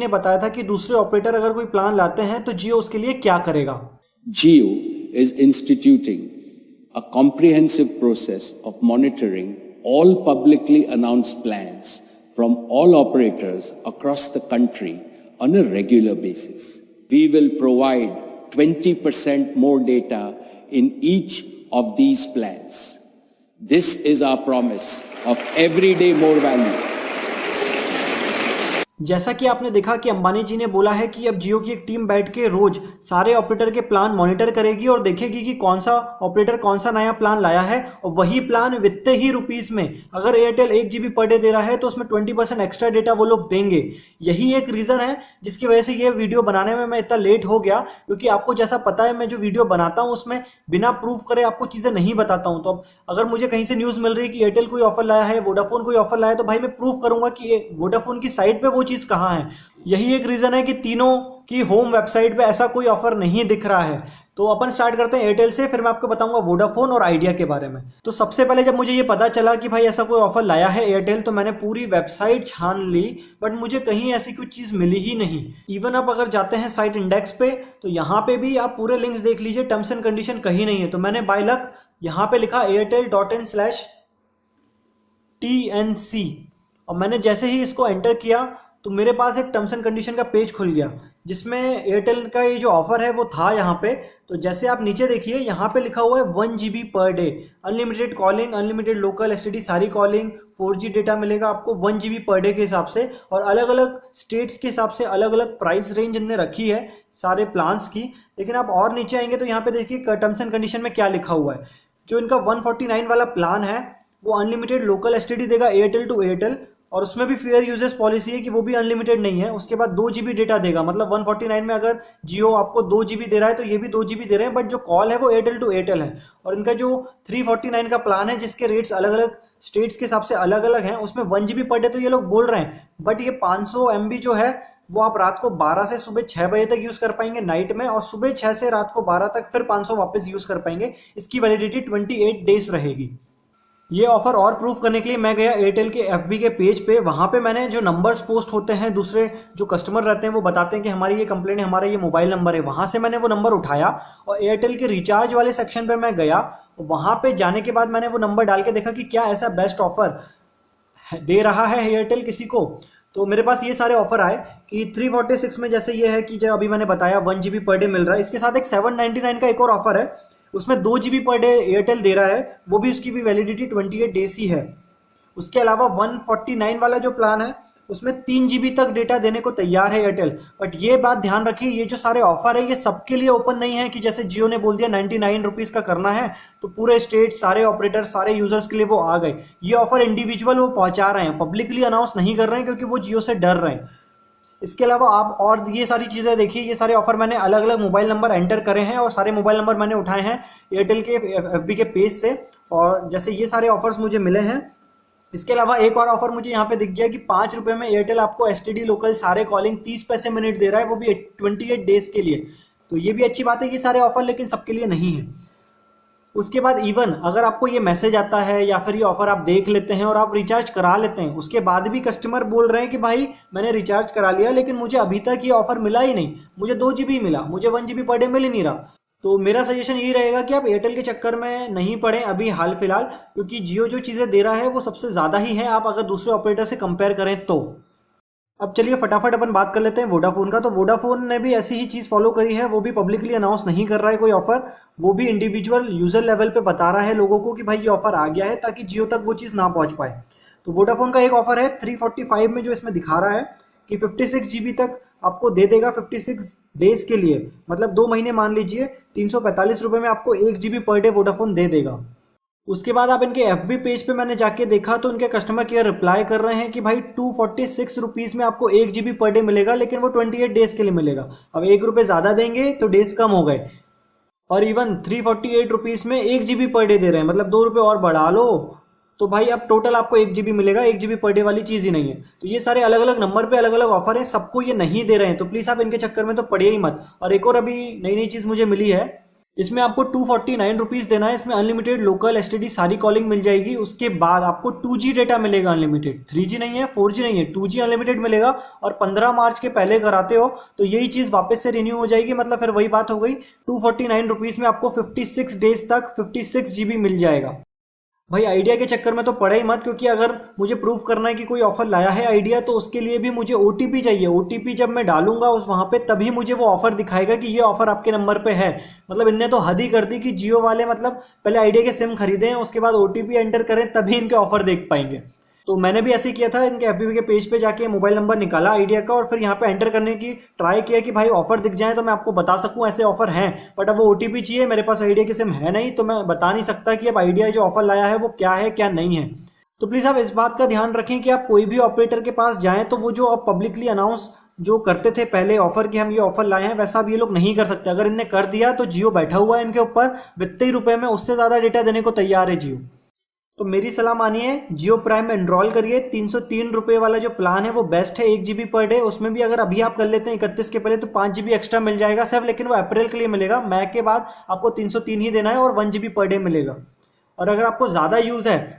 ने बताया था कि दूसरे ऑपरेटर अगर कोई प्लान लाते हैं तो जियो उसके लिए क्या करेगा। Jio is instituting a comprehensive process of monitoring all publicly announced plans from all operators across the country on a regular basis. We will provide 20% more data in each of these plans. This is our promise of everyday more value. जैसा कि आपने देखा कि अंबानी जी ने बोला है कि अब जियो की एक टीम बैठ के रोज सारे ऑपरेटर के प्लान मॉनिटर करेगी और देखेगी कि कौन सा ऑपरेटर कौन सा नया प्लान लाया है, और वही प्लान वित्ते ही रुपीस में अगर Airtel 1 GB per day they रहा है तो उसमें 20% एक्स्ट्रा डेटा वो लोग देंगे। यही एक रीज़न है जिसकी वजह से ये वीडियो बनाने में मैं इतना लेट हो गया, क्योंकि आपको जैसा पता है मैं जो वीडियो बनाता हूँ उसमें बिना प्रूफ करे आपको चीज़ें नहीं बताता हूँ। तो अब अगर मुझे कहीं से न्यूज़ मिल रही है कि एयरटेल कोई ऑफर लाया है, वोडाफोन कोई ऑफर लाया है, तो भाई मैं प्रूफ करूंगा कि वोडाफोन की साइट पे वो चीज़ कहाँ है। यही एक रीज़न है कि तीनों की होम वेबसाइट पे ऐसा कोई ऑफर नहीं दिख रहा है। तो अपन स्टार्ट करते हैं एयरटेल से, फिर मैं आपको बताऊंगा वोडाफोन और आइडिया के बारे में। तो सबसे पहले जब मुझे ये पता चला कि भाई ऐसा कोई ऑफर लाया है एयरटेल, तो मैंने पूरी वेबसाइट छान ली, बट मुझे कहीं ऐसी कुछ चीज़ मिली ही नहीं। इवन आप अगर जाते हैं साइट इंडेक्स पे तो यहाँ पे भी आप पूरे लिंक्स देख लीजिए, टर्म्स एंड कंडीशन कहीं नहीं है। तो मैंने बाय लक यहाँ पे लिखा airtel.in/TNC, और मैंने जैसे ही इसको एंटर किया तो मेरे पास एक टर्म्स एंड कंडीशन का पेज खुल गया जिसमें एयरटेल का ये जो ऑफर है वो था यहाँ पे। तो जैसे आप नीचे देखिए यहाँ पे लिखा हुआ है 1 GB per day, unlimited calling, unlimited local STD सारी कॉलिंग, 4G डेटा मिलेगा आपको 1 GB पर डे के हिसाब से, और अलग अलग स्टेट्स के हिसाब से अलग अलग प्राइस रेंज इनने रखी है सारे प्लान्स की। लेकिन आप और नीचे आएंगे तो यहाँ पे देखिए टर्म्स एंड कंडीशन में क्या लिखा हुआ है। जो इनका 149 वाला प्लान है वो अनलिमिटेड लोकल एसटीडी देगा एयरटेल टू एयरटेल, और उसमें भी फेयर यूजेस पॉलिसी है कि वो भी अनलिमिटेड नहीं है। उसके बाद 2 GB डेटा देगा, मतलब 149 में अगर जियो आपको 2 GB दे रहा है तो ये भी 2 GB दे रहे हैं, बट जो कॉल है वो एयरटेल टू एयरटेल है। और इनका जो 349 का प्लान है जिसके रेट्स अलग अलग स्टेट्स के हिसाब से अलग अलग हैं, उसमें 1 GB पर डे तो ये लोग बोल रहे हैं, बट ये 500 MB जो है वो आप रात को 12 से सुबह 6 बजे तक यूज़ कर पाएंगे नाइट में, और सुबह 6 से रात को 12 तक फिर 500 वापस यूज़ कर पाएंगे। इसकी वैलिडिटी 28 डेज रहेगी। ये ऑफर और प्रूफ करने के लिए मैं गया एयरटेल के FB के पेज पे। वहाँ पे मैंने जो नंबर्स पोस्ट होते हैं, दूसरे जो कस्टमर रहते हैं वो बताते हैं कि हमारी ये कंप्लेंट है, हमारा ये मोबाइल नंबर है, वहाँ से मैंने वो नंबर उठाया और एयरटेल के रिचार्ज वाले सेक्शन पे मैं गया। वहाँ पे जाने के बाद मैंने वो नंबर डाल के देखा कि क्या ऐसा बेस्ट ऑफर दे रहा है एयरटेल किसी को। तो मेरे पास ये सारे ऑफर आए कि 346 में जैसे ये है कि जो अभी मैंने बताया 1 GB पर डे मिल रहा है। इसके साथ एक 799 का एक और ऑफर है, उसमें 2 GB पर डे एयरटेल दे रहा है, वो भी उसकी भी वैलिडिटी 28 डेज ही है। उसके अलावा 149 वाला जो प्लान है उसमें 3 GB तक डेटा देने को तैयार है एयरटेल। बट ये बात ध्यान रखिए, ये जो सारे ऑफर है ये सबके लिए ओपन नहीं है कि जैसे जियो ने बोल दिया 99 रुपीज़ का करना है तो पूरे स्टेट सारे ऑपरेटर सारे यूजर्स के लिए वो आ गए। ये ऑफर इंडिविजुअल वो पहुंचा रहे हैं, पब्लिकली अनाउंस नहीं कर रहे हैं क्योंकि वो जियो से डर रहे हैं। इसके अलावा आप और ये सारी चीज़ें देखिए, ये सारे ऑफर मैंने अलग अलग मोबाइल नंबर एंटर करे हैं और सारे मोबाइल नंबर मैंने उठाए हैं एयरटेल के FB के पेज से, और जैसे ये सारे ऑफर्स मुझे मिले हैं। इसके अलावा एक और ऑफर मुझे यहाँ पे दिख गया कि 5 रुपये में एयरटेल आपको STD लोकल सारे कॉलिंग 30 पैसे मिनट दे रहा है, वो भी 28 डेज के लिए। तो ये भी अच्छी बात है, ये सारे ऑफर लेकिन सबके लिए नहीं है। उसके बाद इवन अगर आपको ये मैसेज आता है या फिर ये ऑफर आप देख लेते हैं और आप रिचार्ज करा लेते हैं, उसके बाद भी कस्टमर बोल रहे हैं कि भाई मैंने रिचार्ज करा लिया लेकिन मुझे अभी तक ये ऑफर मिला ही नहीं, मुझे 2 GB मिला, मुझे 1 GB पर डे मिल ही नहीं रहा। तो मेरा सजेशन यही रहेगा कि आप एयरटेल के चक्कर में नहीं पड़ें अभी हाल फिलहाल, क्योंकि जियो जो चीज़ें दे रहा है वो सबसे ज़्यादा ही है आप अगर दूसरे ऑपरेटर से कंपेयर करें तो। अब चलिए फटाफट अपन बात कर लेते हैं वोडाफोन का। तो वोडाफोन ने भी ऐसी ही चीज़ फॉलो करी है, वो भी पब्लिकली अनाउंस नहीं कर रहा है कोई ऑफर, वो भी इंडिविजुअल यूजर लेवल पे बता रहा है लोगों को कि भाई ये ऑफर आ गया है, ताकि जियो तक वो चीज़ ना पहुंच पाए। तो वोडाफोन का एक ऑफर है 345 में जो इसमें दिखा रहा है कि 56 GB तक आपको दे देगा 56 डेज के लिए, मतलब 2 महीने मान लीजिए 345 रुपये में आपको 1 GB पर डे वोडाफोन दे देगा। उसके बाद आप इनके FB पेज पे मैंने जाके देखा तो इनके कस्टमर केयर रिप्लाई कर रहे हैं कि भाई 246 रुपीज़ में आपको 1 GB पर डे मिलेगा, लेकिन वो 28 डेज के लिए मिलेगा। अब 1 रुपये ज़्यादा देंगे तो डेज कम हो गए, और इवन 348 रुपीज़ में 1 GB पर डे दे रहे हैं, मतलब 2 रुपये और बढ़ा लो तो भाई अब टोटल आपको 1 GB मिलेगा। 1 GB पर डे वाली चीज़ ही नहीं है। तो ये सारे अलग अलग नंबर पे अलग अलग ऑफर हैं, सबको ये नहीं दे रहे हैं, तो प्लीज़ आप इनके चक्कर में तो पड़िए ही मत। और एक और अभी नई नई चीज़ मुझे मिली है इसमें आपको 249 रुपीज़ देना है। इसमें अनलिमिटेड लोकल एसटीडी सारी कॉलिंग मिल जाएगी। उसके बाद आपको 2G डेटा मिलेगा अनलिमिटेड, 3G नहीं है, 4G नहीं है, 2G अनलिमिटेड मिलेगा। और 15 मार्च के पहले कराते हो तो यही चीज़ वापस से रिन्यू हो जाएगी, मतलब फिर वही बात हो गई। 249 रुपीज़ में आपको 56 डेज तक 56 GB मिल जाएगा। भाई आइडिया के चक्कर में तो पड़ा ही मत, क्योंकि अगर मुझे प्रूफ करना है कि कोई ऑफर लाया है आइडिया, तो उसके लिए भी मुझे ओटीपी चाहिए। ओटीपी जब मैं डालूंगा उस वहां पे, तभी मुझे वो ऑफर दिखाएगा कि ये ऑफर आपके नंबर पे है। मतलब इनने तो हद ही कर दी कि जियो वाले मतलब पहले आइडिया के सिम खरीदें, उसके बाद ओटीपी एंटर करें, तभी इनके ऑफर देख पाएंगे। तो मैंने भी ऐसे ही किया था, इनके एफबीबी के पेज पे जाके मोबाइल नंबर निकाला आइडिया का और फिर यहाँ पे एंटर करने की ट्राई किया कि भाई ऑफर दिख जाए तो मैं आपको बता सकूं ऐसे ऑफर हैं। बट अब वो ओटीपी चाहिए, मेरे पास आइडिया की सिम है नहीं, तो मैं बता नहीं सकता कि अब आइडिया जो ऑफर लाया है वो क्या है क्या नहीं है। तो प्लीज़ आप इस बात का ध्यान रखें कि आप कोई भी ऑपरेटर के पास जाएं तो वो जो अब पब्लिकली अनाउंस जो करते थे पहले ऑफर कि हम ये ऑफर लाए हैं, वैसा अब ये लोग नहीं कर सकते। अगर इनने कर दिया तो जियो बैठा हुआ है इनके ऊपर, वित्तीय रुपए में उससे ज़्यादा डेटा देने को तैयार है जियो। तो मेरी सलाह मानिए, जियो प्राइम में एनरोल करिए। 303 रुपये वाला जो प्लान है वो बेस्ट है, 1 GB पर डे। उसमें भी अगर अभी आप कर लेते हैं 31 के पहले तो 5 GB एक्स्ट्रा मिल जाएगा सिर्फ, लेकिन वो अप्रैल के लिए मिलेगा। मई के बाद आपको 303 ही देना है और 1 GB पर डे मिलेगा। और अगर आपको ज़्यादा यूज़ है